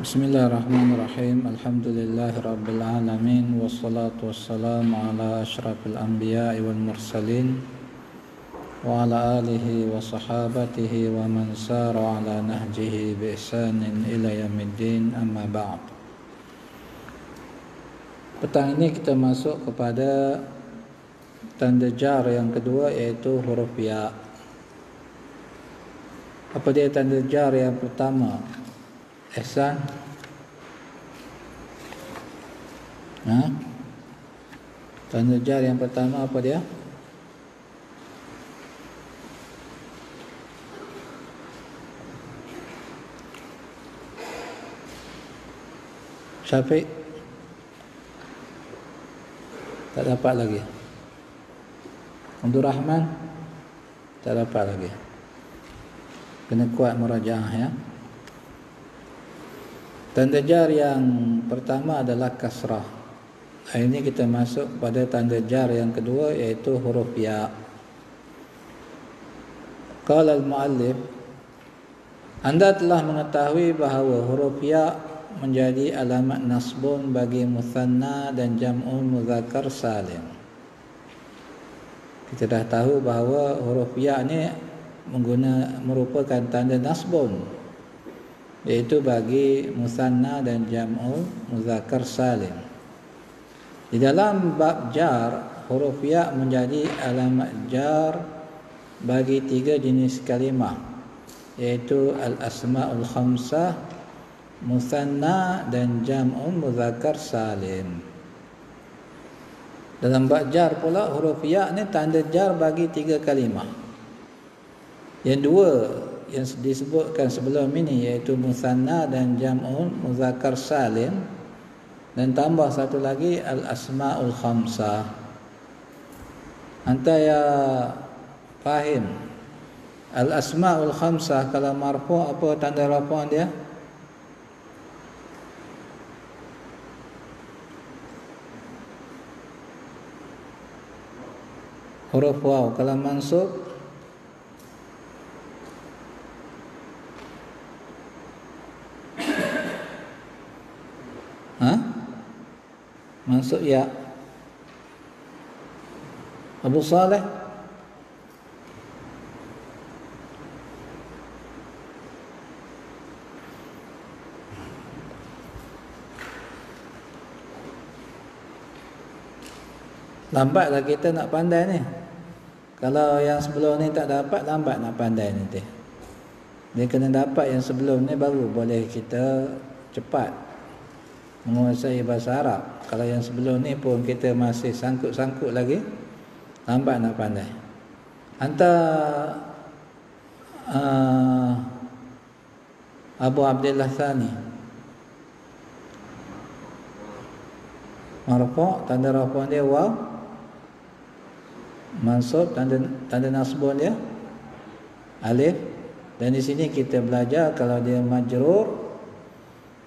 Bismillahirrahmanirrahim. Alhamdulillahirabbil alamin wassalatu wassalamu ala asyrafil anbiya'i wal mursalin wa ala alihi wa sahabatihi wa man sara ala nahjihi bi ihsanin ila yaumiddin, amma ba'd. Petang ini kita masuk kepada tanda jar yang kedua, iaitu huruf ya. Apa dia tanda jar yang pertama? Ihsan? Tanda jar yang pertama apa dia? Syafiq? Tak dapat lagi. Abdul Rahman? Tak dapat lagi. Kena kuat murajaah ya. Tanda jar yang pertama adalah kasrah. Ini kita masuk pada tanda jar yang kedua, iaitu huruf ya. Qala al-muallif, anda telah mengetahui bahawa huruf ya menjadi alamat nasbun bagi muthanna dan jam'ul mudzakkar salim. Kita dah tahu bahawa huruf ya ni merupakan tanda nasbun, iaitu bagi muthanna dan jam'ul mudzakkar salim. Di dalam bab jar, huruf ya menjadi alamat jar bagi tiga jenis kalimah, iaitu al-asma'ul khamsah, muthanna dan jam'ul mudzakkar salim. Dalam bab jar pula, huruf ya ni tanda jar bagi tiga kalimah. Yang dua yang disebutkan sebelum ini, iaitu muthanna dan jam'ul mudzakkar salim, dan tambah satu lagi al-asma'ul khamsah. Anta ya fahim al-asma'ul khamsah kalau marfu', apa tanda rafu' dia? Huruf waw. Kalau mansub, mansub ya. Abu Saleh? Lambatlah kita nak pandai ni. Kalau yang sebelum ni tak dapat, lambat nak pandai nanti. Dia kena dapat yang sebelum ni baru boleh kita cepat menguasai bahasa Arab. Kalau yang sebelum ni pun kita masih sangkut-sangkut lagi, lambat nak pandai. Hantar Abu Abdullah Thani. Marfu', tanda rafu' dia waw. Mansub, tanda nasbun dia alif. Dan di sini kita belajar kalau dia majrur,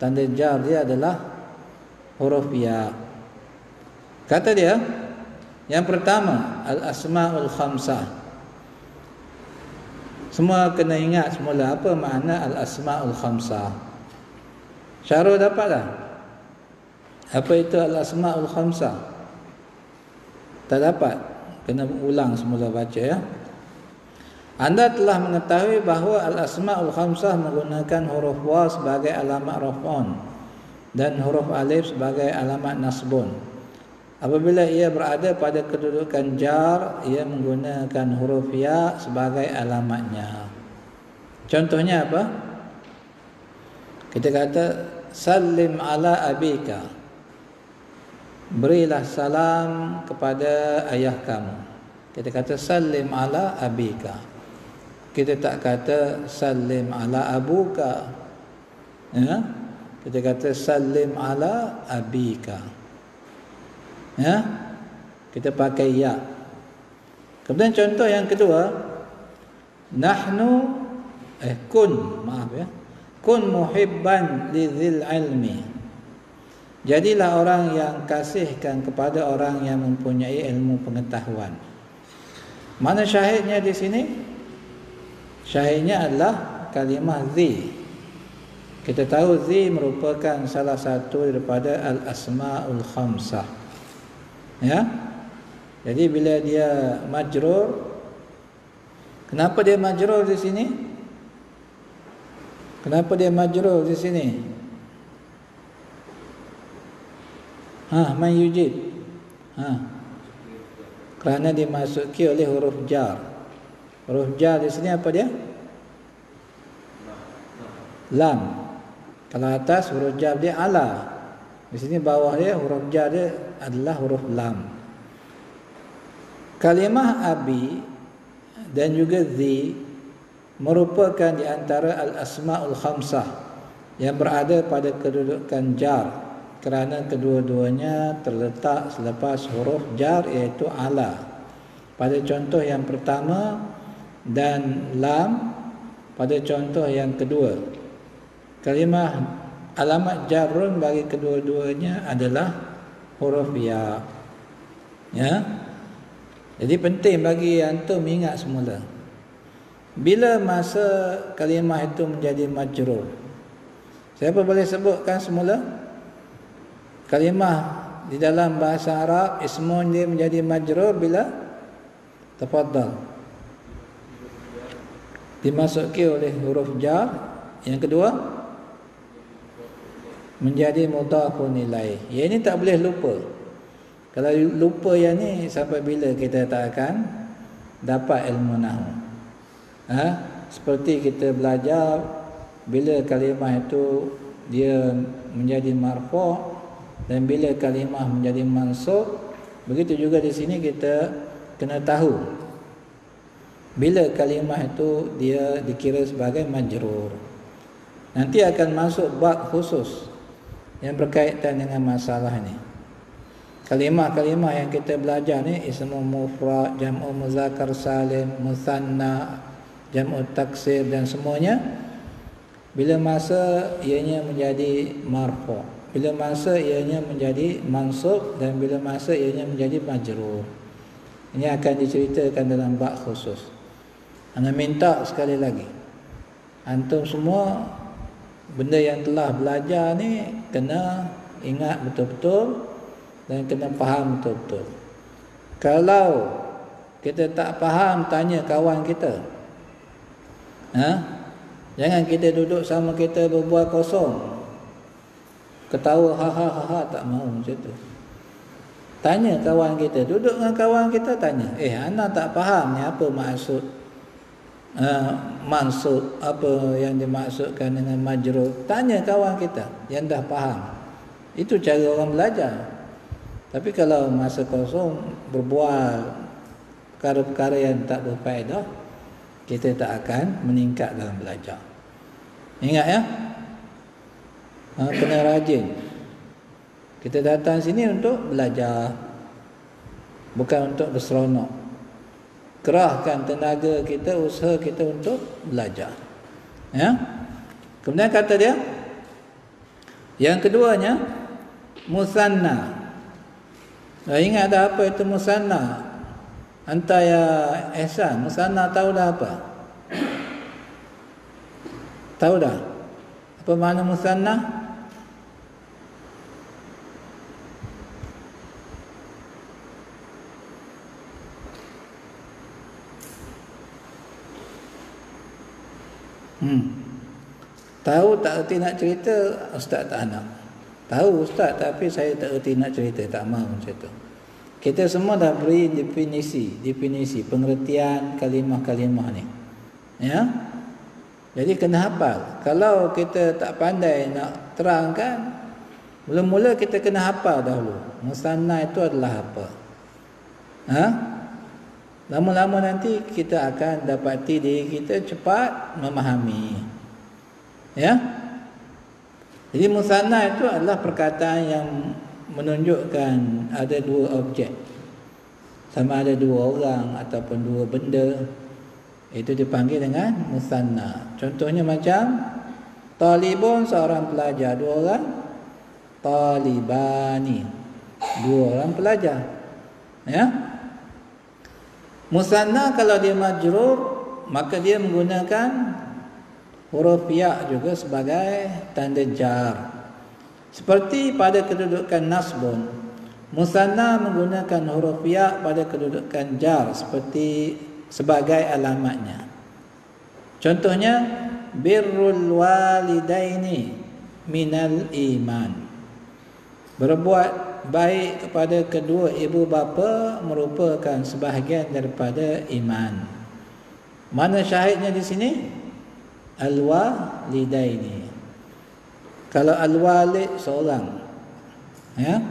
tanda jar dia adalah huruf ya. Kata dia yang pertama, al-asma'ul khamsah. Semua kena ingat semula apa makna al-asma'ul khamsah. Syarul dapat tak? Apa itu al-asma'ul khamsah? Tak dapat? Kena ulang semula baca ya. Anda telah mengetahui bahawa al-asma'ul khamsah menggunakan huruf waw sebagai alamat raf'un dan huruf alif sebagai alamat nasbun. Apabila ia berada pada kedudukan jar, ia menggunakan huruf ya sebagai alamatnya. Contohnya apa? Kita kata sallim ala abika, berilah salam kepada ayah kamu. Kita kata sallim ala abika. Kita tak kata sallim ala abuka ya? Kita kata sallim ala abika ya? Kita pakai ya. Kemudian contoh yang kedua, nahnu kun muhibban lidzil ilmi. Jadilah orang yang kasihkan kepada orang yang mempunyai ilmu pengetahuan. Mana syahidnya di sini? Syahidnya adalah kalimah zi. Kita tahu zi merupakan salah satu daripada al-asma'ul khamsah. Ya. Jadi bila dia majrur, kenapa dia majrur di sini? Kenapa dia majrur di sini? Man yujib. Kerana dimasuki oleh huruf jar. Huruf jar di sini apa dia? Lam. Kalau atas huruf jar dia ala. Di sini bawah dia huruf jar dia adalah huruf lam. Kalimah abi dan juga zi merupakan di antara al-asma'ul khamsah yang berada pada kedudukan jar, kerana kedua-duanya terletak selepas huruf jar iaitu ala. Pada contoh yang pertama dan lam pada contoh yang kedua. Kalimah alamat jarun bagi kedua-duanya adalah huruf ya. Ya. Jadi penting bagi antum ingat semula. Bila masa kalimah itu menjadi majrur. Siapa boleh sebutkan semula? Kalimah di dalam bahasa Arab ismun dia menjadi majrur bila? Tafadhal. Dimasuki oleh huruf jar. Yang kedua, menjadi mudhafun ilaih. Yang ini tak boleh lupa. Kalau lupa yang ni, sampai bila kita tak akan dapat ilmu nahwu. Seperti kita belajar, bila kalimah itu dia menjadi marfu' dan bila kalimah menjadi mansub, begitu juga di sini kita kena tahu bila kalimah itu dia dikira sebagai majrur. Nanti akan masuk bab khusus yang berkaitan dengan masalah ini. Kalimah-kalimah yang kita belajar ni ismu mufrad, jam'u muzakkar salim, musanna, jam'u taksir dan semuanya, bila masa ianya menjadi marfu', bila masa ianya menjadi mansub dan bila masa ianya menjadi majrur. Ini akan diceritakan dalam bab khusus. Ana minta sekali lagi, antum semua benda yang telah belajar ni kena ingat betul-betul dan kena faham betul-betul. Kalau kita tak faham, tanya kawan kita. Jangan kita duduk sama kita berbual kosong, ketawa ha tak mahu macam tu. Tanya kawan kita, duduk dengan kawan kita tanya, ana tak faham ni apa maksud mansub, apa yang dimaksudkan dengan majrur. Tanya kawan kita yang dah faham. Itu cara orang belajar. Tapi kalau masa kosong berbual perkara-perkara yang tak berfaedah, kita tak akan meningkat dalam belajar. Ingat ya, kena rajin. Kita datang sini untuk belajar, bukan untuk berseronok. Kerahkan tenaga kita, usaha kita untuk belajar. Ya. Kemudian kata dia, yang keduanya musanna. Ingat dah apa itu musanna? Anta ya Ihsan, musanna tahu dah apa? Tahu dah? Apa makna musanna? Tahu tak erti nak cerita, ustaz tak nak. Tahu ustaz tapi saya tak erti nak cerita, tak mahu macam tu. Kita semua dah beri definisi pengertian kalimah-kalimah ni. Ya. Jadi kena hafal. Kalau kita tak pandai nak terangkan, mula-mula kita kena hafal dahulu. Musanna itu adalah apa? Lama-lama nanti kita akan dapati diri kita cepat memahami. Ya. Jadi musanna itu adalah perkataan yang menunjukkan ada dua objek. Sama ada dua orang ataupun dua benda. Itu dipanggil dengan musanna. Contohnya macam talibun, seorang pelajar, dua orang. Talibani, dua orang pelajar. Ya. Musanna kalau dia majrur, maka dia menggunakan huruf ya juga sebagai tanda jar. Seperti pada kedudukan nasbun, musanna menggunakan huruf ya pada kedudukan jar seperti sebagai alamatnya. Contohnya, birrul walidaini minal iman. Berbuat baik kepada kedua ibu bapa merupakan sebahagian daripada iman. Mana syahidnya di sini? Al-walidaini. Kalau al-walid seorang, ya,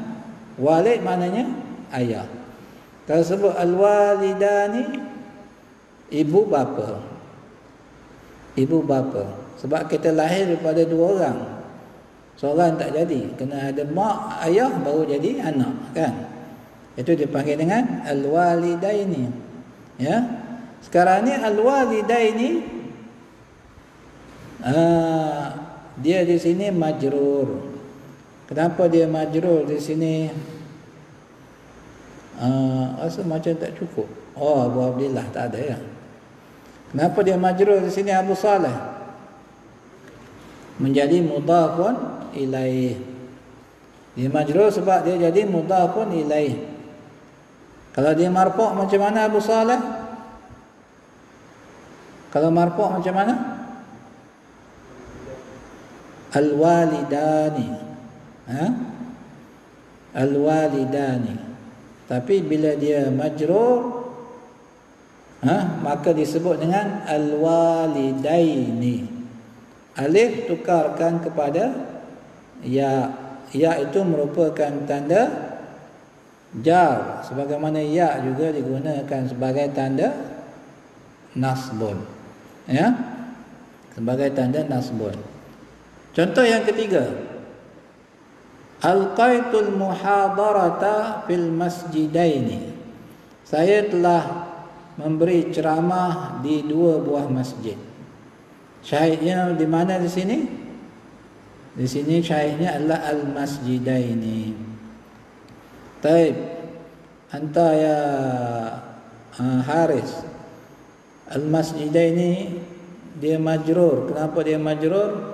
walid maknanya ayah. Kalau sebut al-walidani, ibu bapa. Ibu bapa. Sebab kita lahir daripada dua orang. Seorang tak jadi, kena ada mak ayah baru jadi anak, kan? Itu dipanggil dengan al-walidaini. Ya. Sekarang ni al-walidaini dia di sini majrur. Kenapa dia majrur di sini? Rasa macam tak cukup. Oh, Abu Abdillah tak ada ya. Kenapa dia majrur di sini Abu Saleh? Menjadi mudhafun ilaih. Dia majrur sebab dia jadi mudhafun ilaih. Kalau dia marfu' macam mana Abu Saleh? Kalau marfu' macam mana? Al-walidani. Al-walidani. Tapi bila dia majrur, maka disebut dengan al-walidaini. Alif tukarkan kepada ya. Ya itu merupakan tanda jar, sebagaimana ya juga digunakan sebagai tanda nasbun. Ya, sebagai tanda nasbun. Contoh yang ketiga, alqaitul muhadarata fil masjidaini. Saya telah memberi ceramah di dua buah masjid. Syahidnya di mana di sini? Di sini syahidnya adalah al-masjidaini. Taib. Anta ya Haris. Al-masjidaini dia majrur. Kenapa dia majrur?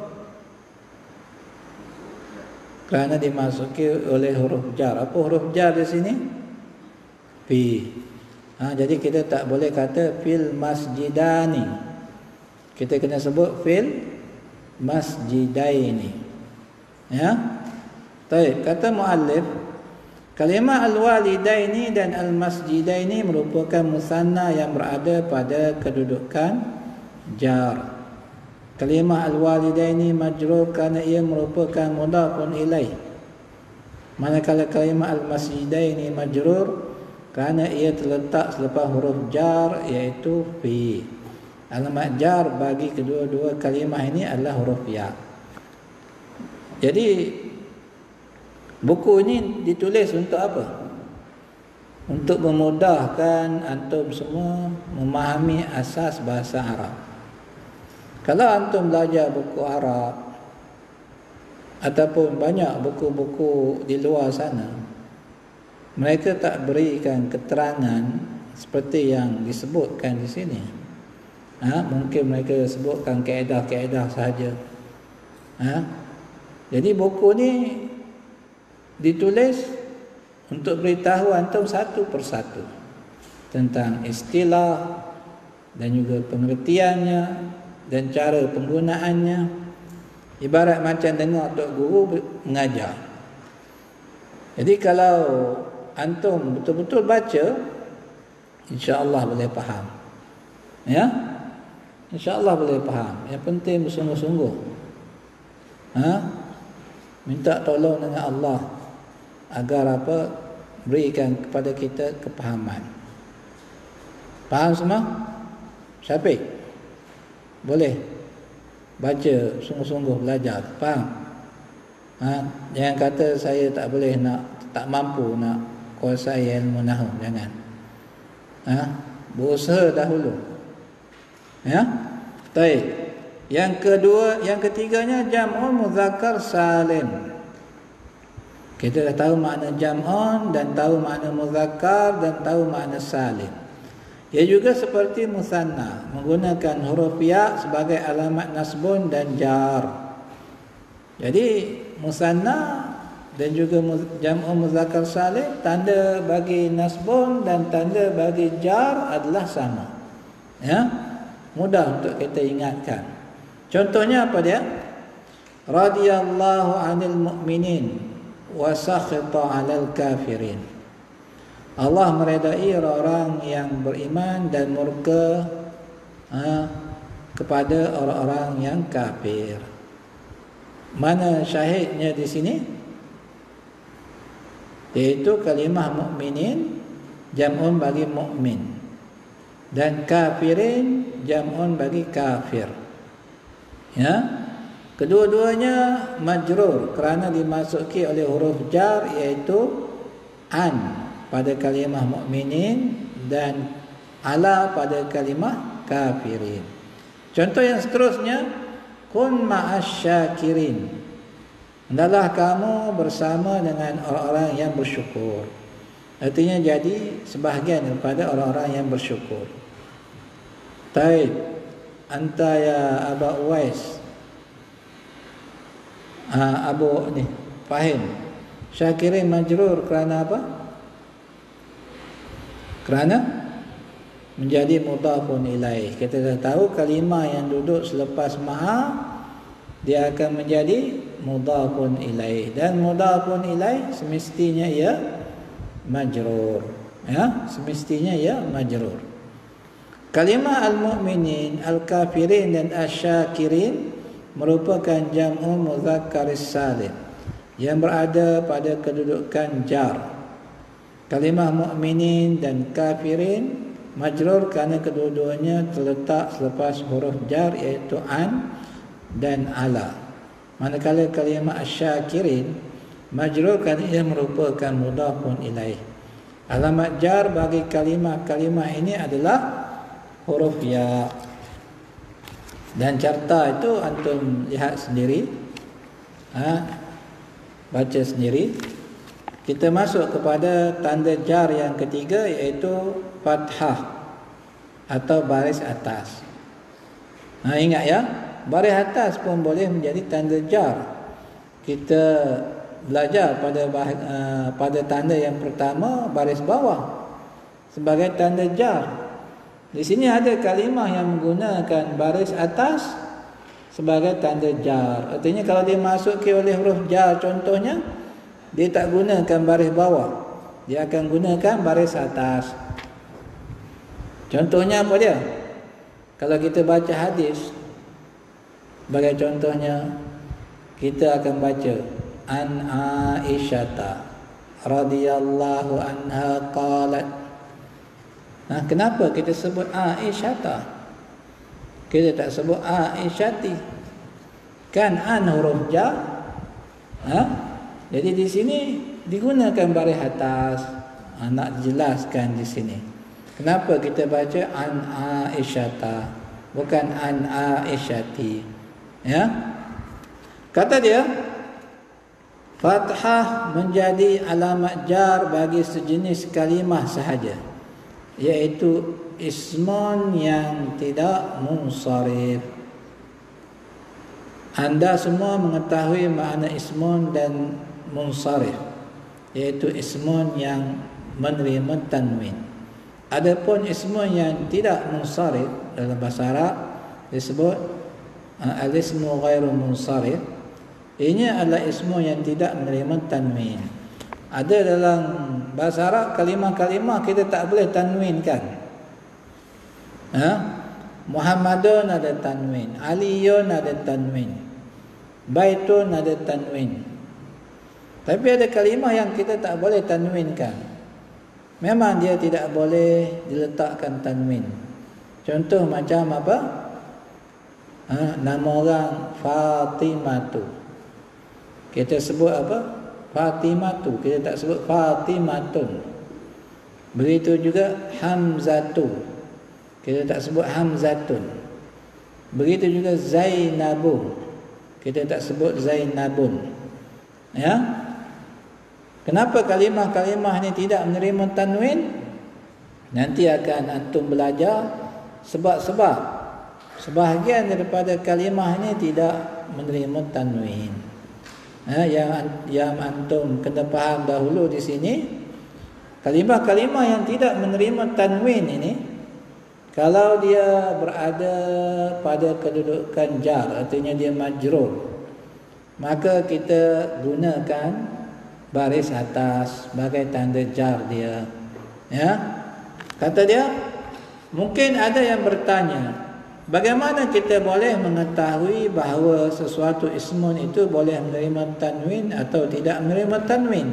Kerana dimasuki oleh huruf jar. Apa huruf jar di sini? Fi. Jadi kita tak boleh kata fil masjidani. Kita kena sebut fil masjidaini. Ya. Baik, kata muallif, kalimah al-walidaini dan al-masjidaini merupakan musanna yang berada pada kedudukan jar. Kalimah al-walidaini majrur kerana ia merupakan mudhafun ilaih. Manakala kalimah al-masjidaini majrur kerana ia terletak selepas huruf jar iaitu fi. Alamat jar bagi kedua-dua kalimah ini adalah huruf ya. Jadi buku ini ditulis untuk apa? Untuk memudahkan antum semua memahami asas bahasa Arab. Kalau antum belajar buku Arab ataupun banyak buku-buku di luar sana, mereka tak berikan keterangan seperti yang disebutkan di sini. Mungkin mereka sebutkan kaedah-kaedah sahaja. Jadi buku ni ditulis untuk beritahu antum satu persatu tentang istilah dan juga pengertiannya dan cara penggunaannya. Ibarat macam dengar tok guru mengajar. Jadi kalau antum betul-betul baca, insya-Allah boleh faham. Ya? InsyaAllah boleh faham. Yang penting bersungguh-sungguh. Minta tolong dengan Allah agar apa? Berikan kepada kita kepahaman. Faham semua? Syafiq? Boleh baca sungguh-sungguh belajar. Faham? Jangan kata saya tak boleh tak mampu nak kuasai ilmu nahwu. Jangan. Berusaha dahulu. Ya. Baik. Yang ketiganya jam'ul muzakkar salim. Kita dah tahu makna jam'un dan tahu makna muzakkar dan tahu makna salim. Ia juga seperti musanna, menggunakan huruf ya sebagai alamat nasbun dan jar. Jadi musanna dan juga jam'u muzakkar salim, tanda bagi nasbun dan tanda bagi jar adalah sama. Ya, mudah untuk kita ingatkan. Contohnya apa dia? Radiyallahu 'anil mu'minin wa sakhita 'alal kafirin. Allah meredai orang-orang yang beriman dan murka kepada orang-orang yang kafir. Mana syahidnya di sini? Iaitu kalimah mukminin jam'un bagi mukmin dan kafirin jam'un bagi kafir. Ya. Kedua-duanya majrur kerana dimasuki oleh huruf jar, iaitu an pada kalimah mukminin dan ala pada kalimah kafirin. Contoh yang seterusnya, kun ma'asyakirin. Hendaklah kamu bersama dengan orang-orang yang bersyukur. Artinya jadi sebahagian daripada orang-orang yang bersyukur. Taib, anta ya Aba Uwais. Abu ni, fahim. Syakirin majrur kerana apa? Kerana menjadi mudhafun ilaih. Kita dah tahu kalimah yang duduk selepas ma'a, dia akan menjadi mudhafun ilaih, dan mudhafun ilaih semestinya ia majrur. Ya, semestinya ia majrur. Kalimah al-mu'minin, al-kafirin dan asyakirin merupakan jam'u mudzakkar salim yang berada pada kedudukan jar. Kalimah mukminin dan kafirin majrur kerana kedua-duanya terletak selepas huruf jar, iaitu an dan ala. Manakala kalimah asyakirin majrur kerana ia merupakan mudhafun ilaih. Alamat jar bagi kalimah-kalimah ini adalah huruf ya. Dan carta itu antum lihat sendiri, baca sendiri. Kita masuk kepada tanda jar yang ketiga, iaitu fathah atau baris atas. Ingat ya, baris atas pun boleh menjadi tanda jar. Kita belajar pada tanda yang pertama, baris bawah sebagai tanda jar. Di sini ada kalimah yang menggunakan baris atas sebagai tanda jar. Artinya kalau dia masuk oleh huruf jar, contohnya dia tak gunakan baris bawah, dia akan gunakan baris atas. Contohnya apa dia? Kalau kita baca hadis, sebagai contohnya, kita akan baca an Aisyata radhiyallahu anha qalat. Kenapa kita sebut Aisyata? Kita tak sebut Aisyati. Kan an huruf jar. Jadi di sini digunakan baris atas. Nak jelaskan di sini. Kenapa kita baca an Aisyata, bukan an Aisyati? Ya. Kata dia, fathah menjadi alamat jar bagi sejenis kalimah sahaja, iaitu ismun yang tidak munsharif. Anda semua mengetahui makna ismun dan munsharif, iaitu ismun yang menerima tanwin. Adapun ismun yang tidak munsharif dalam bahasa Arab disebut al-ismu ghairu munsharif. Ini adalah ismu yang tidak menerima tanwin. Ada dalam bahasa Arab kalimah-kalimah kita tak boleh tanwin kan? Muhammadun ada tanwin, Aliyun ada tanwin, Baitun ada tanwin. Tapi ada kalimah yang kita tak boleh tanwinkan. Memang dia tidak boleh diletakkan tanwin. Contoh macam apa? Nama orang Fatimatu, kita sebut apa? Fatimatu, kita tak sebut Fatimatun. Begitu juga Hamzatu, kita tak sebut Hamzatun. Begitu juga Zainabu, kita tak sebut Zainabun. Ya. Kenapa kalimah-kalimah ini tidak menerima tanwin? Nanti akan antum belajar sebab-sebab sebahagian daripada kalimah ini tidak menerima tanwin. Yang antum kena faham dahulu di sini, kalimah-kalimah yang tidak menerima tanwin ini, kalau dia berada pada kedudukan jar, artinya dia majrur, maka kita gunakan baris atas sebagai tanda jar dia. Ya, kata dia, mungkin ada yang bertanya, bagaimana kita boleh mengetahui bahawa sesuatu ismun itu boleh menerima tanwin atau tidak menerima tanwin?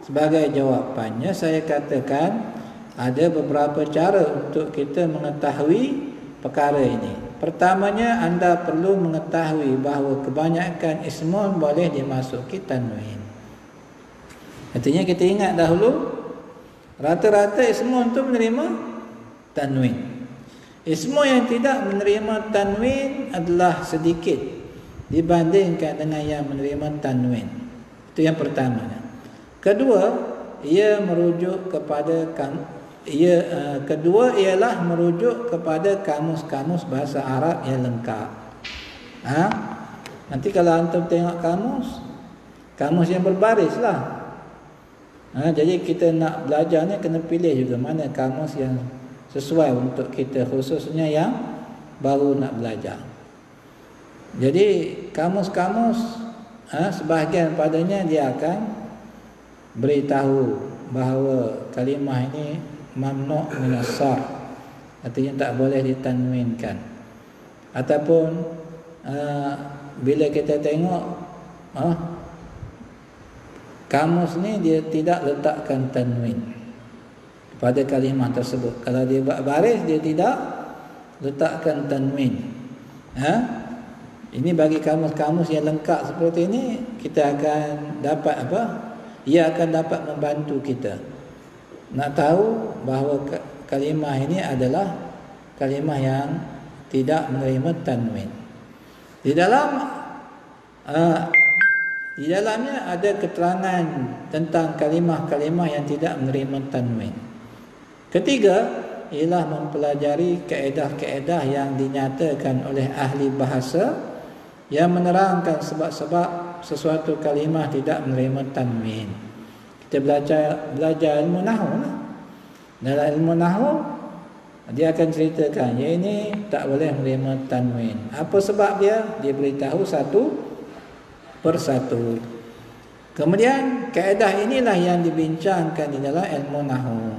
Sebagai jawapannya saya katakan ada beberapa cara untuk kita mengetahui perkara ini. Pertamanya, anda perlu mengetahui bahawa kebanyakan ismun boleh dimasuki tanwin. Artinya kita ingat dahulu, rata-rata ismun itu menerima tanwin. Ismu yang tidak menerima tanwin adalah sedikit dibandingkan dengan yang menerima tanwin. Itu yang pertama. Kedua, ia merujuk kepada kedua ialah merujuk kepada kamus-kamus bahasa Arab yang lengkap. Nanti kalau antum tengok kamus yang berbaris lah. Jadi kita nak belajar ni kena pilih juga mana kamus yang sesuai untuk kita, khususnya yang baru nak belajar. Jadi kamus-kamus sebahagian padanya dia akan beritahu bahawa kalimah ini mamnu' min as-sarf, artinya tak boleh ditanwinkan. Ataupun bila kita tengok kamus ni dia tidak letakkan tanwin pada kalimah tersebut. Kalau dia buat baris, dia tidak letakkan tanwin. Ini bagi kamus-kamus yang lengkap seperti ini, kita akan dapat apa? Ia akan dapat membantu kita nak tahu bahawa kalimah ini adalah kalimah yang tidak menerima tanwin. Di dalamnya ada keterangan tentang kalimah-kalimah yang tidak menerima tanwin. Ketiga ialah mempelajari kaedah-kaedah yang dinyatakan oleh ahli bahasa yang menerangkan sebab-sebab sesuatu kalimah tidak menerima tanwin. Kita belajar ilmu nahwu lah. Dalam ilmu nahwu dia akan ceritakan yang ini tak boleh menerima tanwin. Apa sebab dia? Dia beritahu satu persatu. Kemudian kaedah inilah yang dibincangkan di dalam ilmu nahwu.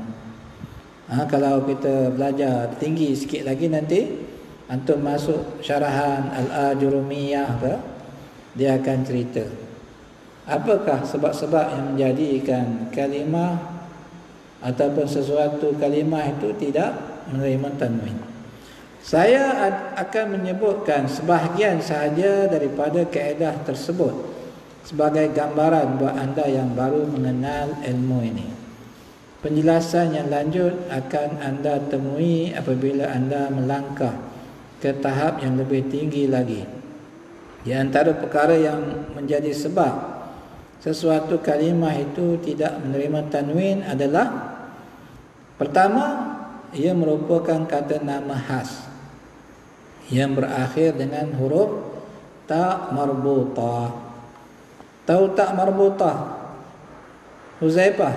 Kalau kita belajar tinggi sikit lagi nanti antum masuk syarahan Al-Ajurumiyah ke, dia akan cerita apakah sebab-sebab yang menjadikan kalimah ataupun sesuatu kalimah itu tidak menerima tanwin. Saya akan menyebutkan sebahagian sahaja daripada kaedah tersebut sebagai gambaran buat anda yang baru mengenal ilmu ini. Penjelasan yang lanjut akan anda temui apabila anda melangkah ke tahap yang lebih tinggi lagi. Di antara perkara yang menjadi sebab sesuatu kalimah itu tidak menerima tanwin adalah, pertama, ia merupakan kata nama khas yang berakhir dengan huruf ta marbutah. Tahu tak marbutah? Huzaifah,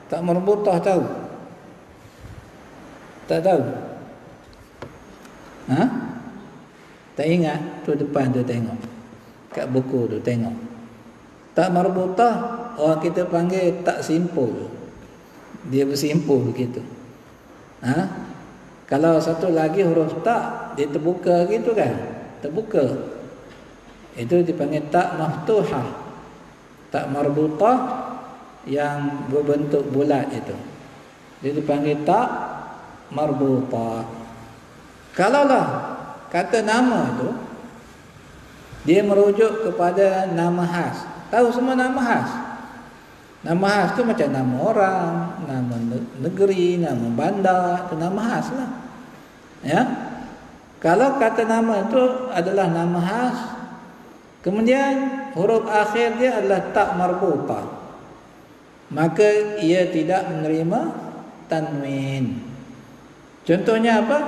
tak marbutah tahu? Tak tahu? Tak ingat? Tu depan tu tengok, kat buku tu tengok. Tak marbutah orang kita panggil tak simpul. Dia bersimpul begitu. Kalau satu lagi huruf tak, dia terbuka gitu kan? Terbuka. Itu dipanggil tak maftuhah. Tak marbutah yang berbentuk bulat itu, dia dipanggil tak marbutah. Kalaulah kata nama itu dia merujuk kepada nama khas. Tahu semua nama khas? Nama khas tu macam nama orang, nama negeri, nama bandar, itu nama khas lah. Ya. Kalau kata nama itu adalah nama khas, kemudian huruf akhir dia adalah tak marbutah, maka ia tidak menerima tanwin. Contohnya apa?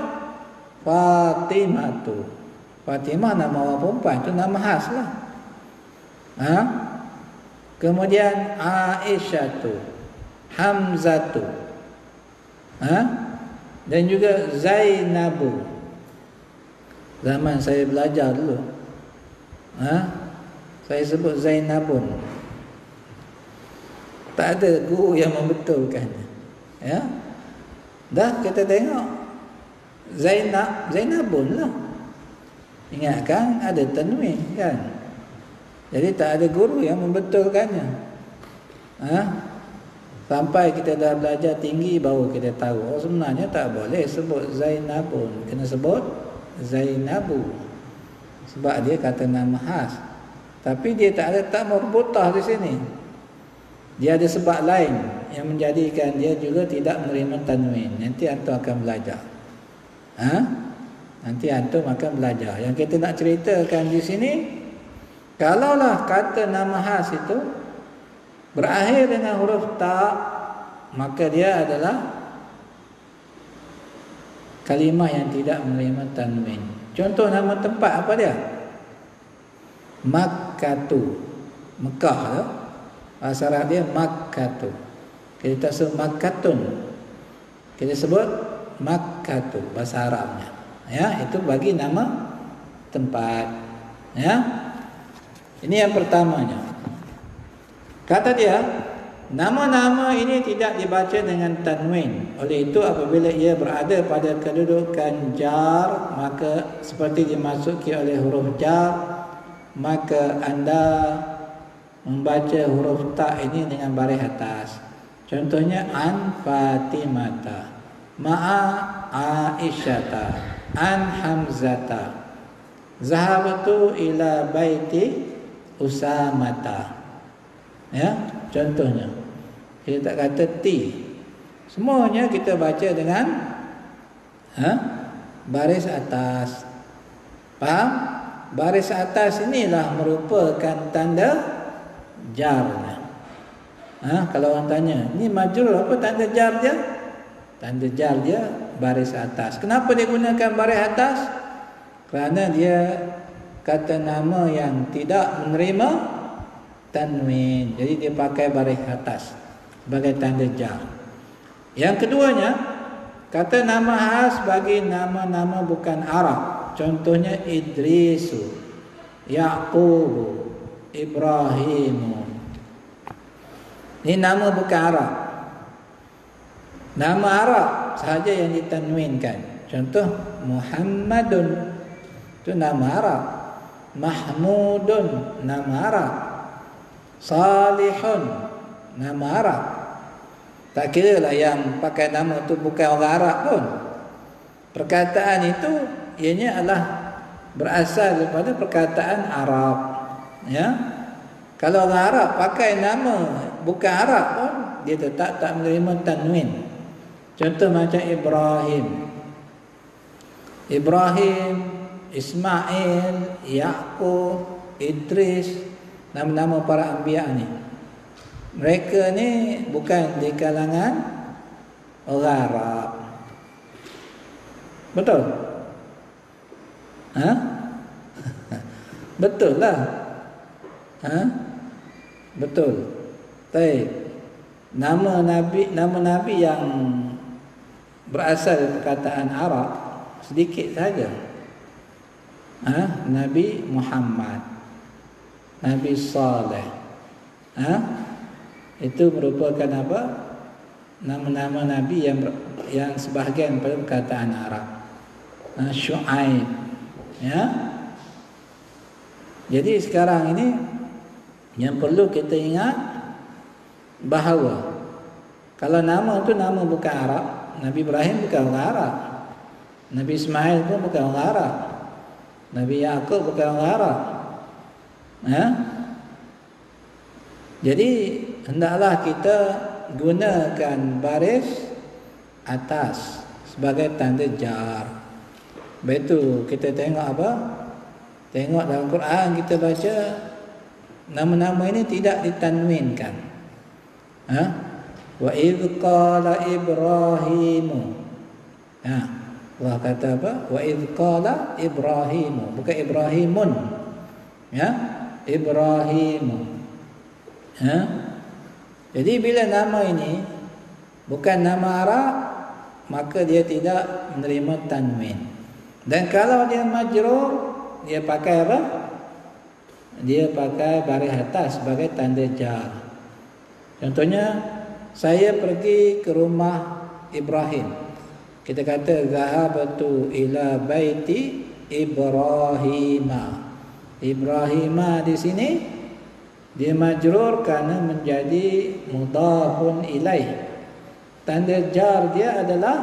Fatimah tu. Fatimah nama orang perempuan, itu nama khas lah. Kemudian Aisyah tu, Hamzah tu, dan juga Zainabu. Zaman saya belajar dulu, saya sebut Zainabun. Tak ada guru yang membetulkan. Ya, dah kita tengok Zainabun lah. Ingat kan ada tanwin kan. Jadi tak ada guru yang membetulkannya. Sampai kita dah belajar tinggi baru kita tahu. Sebenarnya tak boleh sebut Zainabun, kena sebut Zainabu. Sebab dia kata nama khas. Tapi dia tak ada tak merbutah di sini. Dia ada sebab lain yang menjadikan dia juga tidak menerima tanwin. Nanti antum akan belajar. Nanti antum akan belajar. Yang kita nak ceritakan di sini, kalaulah kata nama khas itu berakhir dengan huruf ta, maka dia adalah kalimah yang tidak menerima tanwin. Contoh nama tempat apa dia? Makkatu. Mekah tu. Bahasa Arab dia Makkatu. Kita tak sebut Makkatun. Kita sebut Makkatu bahasa Arabnya. Ya, itu bagi nama tempat. Ya. Ini yang pertamanya. Kata dia, nama-nama ini tidak dibaca dengan tanwin. Oleh itu apabila ia berada pada kedudukan jar, maka seperti dimasuki oleh huruf jar, maka anda membaca huruf ta ini dengan baris atas. Contohnya an Fatimata, ma'a Aisyata, an Hamzata, zahabtu ila baiti Usamata. Ya, contohnya. Kita tak kata ti. Semuanya kita baca dengan baris atas. Faham? Baris atas inilah merupakan tanda jarnya. Kalau orang tanya, ni majrur apa tanda jar dia? Tanda jar dia baris atas. Kenapa dia gunakan baris atas? Kerana dia kata nama yang tidak menerima tanwin. Jadi dia pakai baris atas sebagai tanda jar. Yang keduanya, kata nama khas bagi nama-nama bukan Arab. Contohnya Idrisu, Yaqubu, Ibrahimu. Ini nama bukan Arab. Nama Arab sahaja yang ditanwinkan. Contoh Muhammadun, itu nama Arab. Mahmudun, nama Arab. Salihun, nama Arab. Tak kira lah yang pakai nama itu bukan orang Arab pun. Perkataan itu ianya adalah berasal daripada perkataan Arab. Ya. Kalau orang Arab pakai nama bukan Arab pun, dia tetap tak menerima tanwin. Contoh macam Ibrahim, Ismail, Yaqub, Idris, nama-nama para anbiya ni. Mereka ni bukan di kalangan orang Arab. Betul? Betul lah. Betul. Baik. Nama nabi yang berasal dari perkataan Arab sedikit saja. Nabi Muhammad, Nabi Saleh. Itu merupakan apa? Nama-nama nabi yang sebahagian pada perkataan Arab. Syuaib. Ya. Jadi sekarang ini yang perlu kita ingat bahawa kalau nama itu nama bukan Arab, Nabi Ibrahim bukan orang Arab, Nabi Ismail pun bukan orang Arab, Nabi Yaqub bukan orang Arab. Jadi hendaklah kita gunakan baris atas sebagai tanda jar. Betul kita tengok apa? Tengok dalam Quran kita baca nama-nama ini tidak ditanwinkan. Wa idh qala Ibrahimu. Allah kata apa? Wa idh qala Ibrahimu, bukan Ibrahimun. Ibrahimu. Jadi bila nama ini bukan nama Arab, maka dia tidak menerima tanwin. Dan kalau dia majrur, dia pakai apa? Dia pakai baris atas sebagai tanda jar. Contohnya, saya pergi ke rumah Ibrahim. Kita kata zahabtu ila baiti Ibrahima. Ibrahima di sini dia majrur kerana menjadi mudhafun ilaih. Tanda jar dia adalah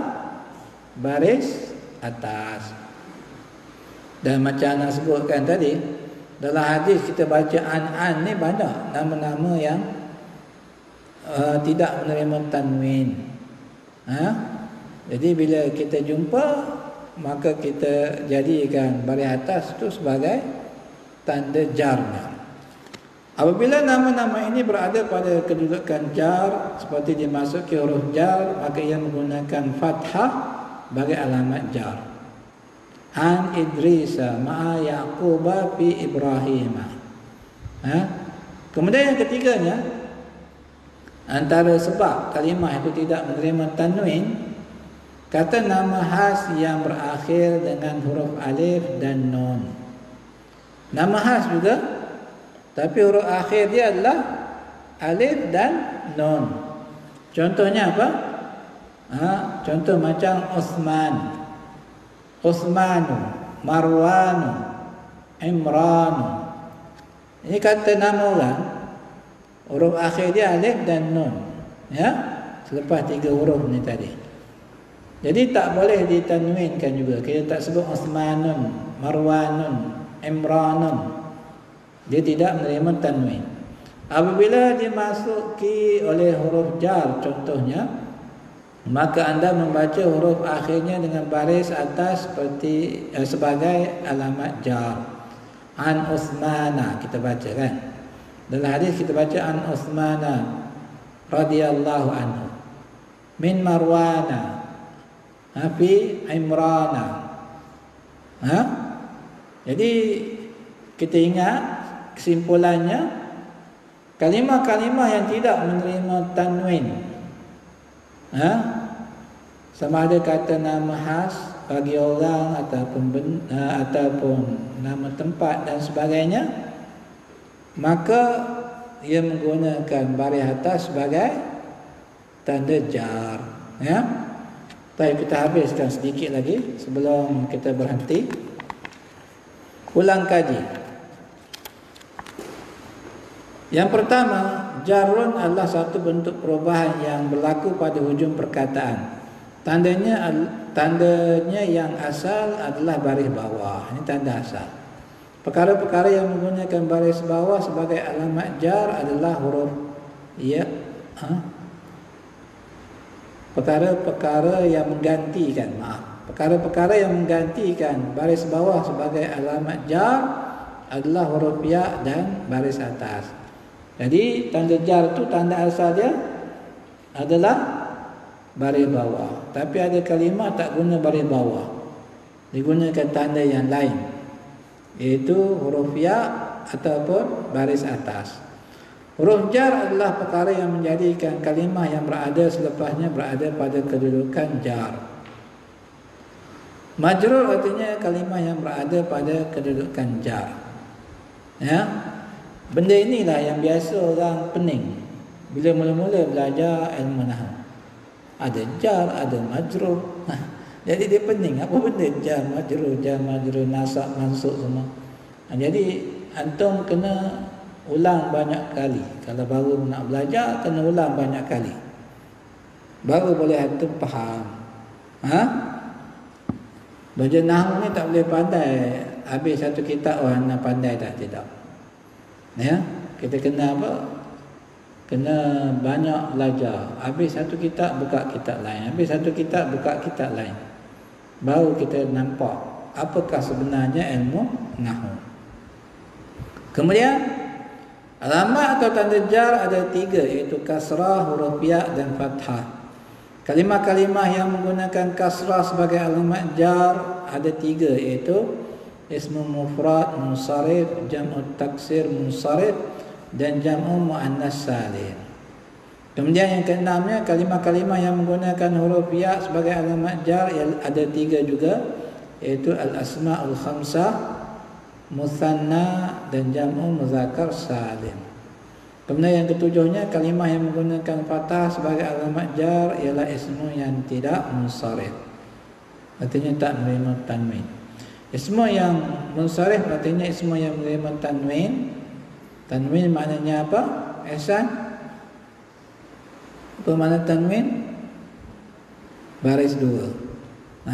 baris atas. Dan macam Ana sebutkan tadi, dalam hadis kita baca an ni banyak nama-nama yang tidak menerima tanwin. Jadi bila kita jumpa, maka kita jadikan baris atas itu sebagai tanda jarnya. Apabila nama-nama ini berada pada kedudukan jar, seperti dimasuki huruf jar, maka ia menggunakan fathah sebagai alamat jar. An Idrisa ma'a Yaquba fi Ibrahima. Kemudian yang ketiganya, antara sebab kalimah itu tidak menerima tanwin, kata nama khas yang berakhir dengan huruf alif dan nun. Nama khas juga, tapi huruf akhir dia adalah alif dan nun. Contohnya apa? Contoh macam Utsman, Utsmanu, Marwanu, Imranu. Ini kata nama orang, huruf akhir dia alif dan nun, selepas 3 huruf ni tadi. Jadi tak boleh ditanwinkan juga. Kita tak sebut Utsmanun, Marwanun, Imranun. Dia tidak menerima tanwin. Apabila dimasuki oleh huruf jar contohnya, maka anda membaca huruf akhirnya dengan baris atas seperti sebagai alamat jar. An Utsmana kita baca kan. Dalam hadis kita baca an Utsmana radhiyallahu anhu min Marwana fi Imrana. Jadi kita ingat kesimpulannya, kalimah-kalimah yang tidak menerima tanwin, sama ada kata nama khas bagi orang ataupun nama tempat dan sebagainya, maka ia menggunakan baris atas sebagai tanda jar. Baik, kita habiskan sedikit lagi sebelum kita berhenti. Ulang kaji. Yang pertama, jarun adalah satu bentuk perubahan yang berlaku pada hujung perkataan. Tandanya yang asal adalah baris bawah. Ini tanda asal. Perkara-perkara yang menggunakan baris bawah sebagai alamat jar adalah huruf perkara-perkara yang menggantikan perkara-perkara yang menggantikan baris bawah sebagai alamat jar adalah huruf ya dan baris atas. Jadi tanda jar itu tanda asal dia adalah baris bawah. Tapi ada kalimah tak guna baris bawah, digunakan tanda yang lain, iaitu huruf ya ataupun baris atas. Huruf jar adalah perkara yang menjadikan kalimah yang berada selepasnya berada pada kedudukan jar. Majrur artinya kalimah yang berada pada kedudukan jar. Benda inilah yang biasa orang pening bila mula-mula belajar ilmu nahwu. Ada jar, ada majrur. Jadi dia pening, apa benda jar, majrur, nasab, mansub semua. Jadi antum kena ulang banyak kali. Kalau baru nak belajar, kena ulang banyak kali, baru boleh antum faham. Belajar nahwu ni tak boleh pandai habis satu kitab nak pandai dah, tidak. Kita kena apa? Kena banyak belajar. Habis satu kitab, buka kitab lain. Habis satu kitab, buka kitab lain. Baru kita nampak apakah sebenarnya ilmu nahwu. Kemudian Alamat atau tanda jar ada 3, iaitu kasrah, huruf ya dan fathah. Kalimah-kalimah yang menggunakan kasrah sebagai alamat jar ada 3, iaitu ismu mufrad munsharif, jam'u taksir munsharif dan jam'u muannas salim. Kemudian yang keenamnya, kalimah-kalimah yang menggunakan huruf ya sebagai alamat jar ada 3 juga, iaitu al-asma'ul khamsah, musanna dan jam'u muzakkar salim. Kemudian yang ketujuhnya, kalimah yang menggunakan fathah sebagai alamat jar ialah ismu yang tidak munsharif, artinya tak menerima tanwin. Ismu yang munsharif artinya ismu yang menerima tanwin. Tanwin maknanya apa? Ihsan, apa makna tanwin? Baris 2.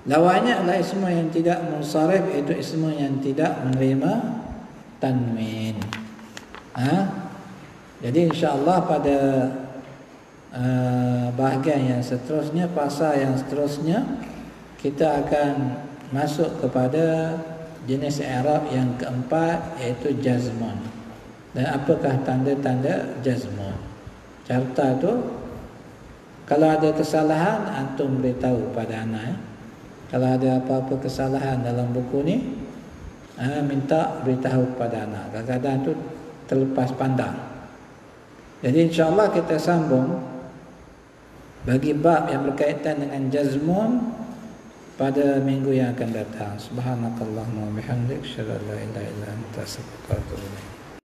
Lawannya adalah ismu yang tidak munsharif, iaitu ismu yang tidak menerima tanwin. Jadi insya-Allah pada bahagian yang seterusnya, fasa yang seterusnya, kita akan masuk kepada jenis i'rab yang keempat, iaitu jazmun. Dan apakah tanda-tanda jazmun? Carta tu, kalau ada kesalahan antum beritahu pada anak. Kalau ada apa-apa kesalahan dalam buku ni, minta beritahu kepada anak. Kadang-kadang tu terlepas pandang. Jadi insya-Allah kita sambung bagi bab yang berkaitan dengan jazmun pada minggu yang akan datang. Subhanakallahumma wa bihamdika, asyhadu an la ilaha illa anta, astaghfiruka wa atubu ilaik.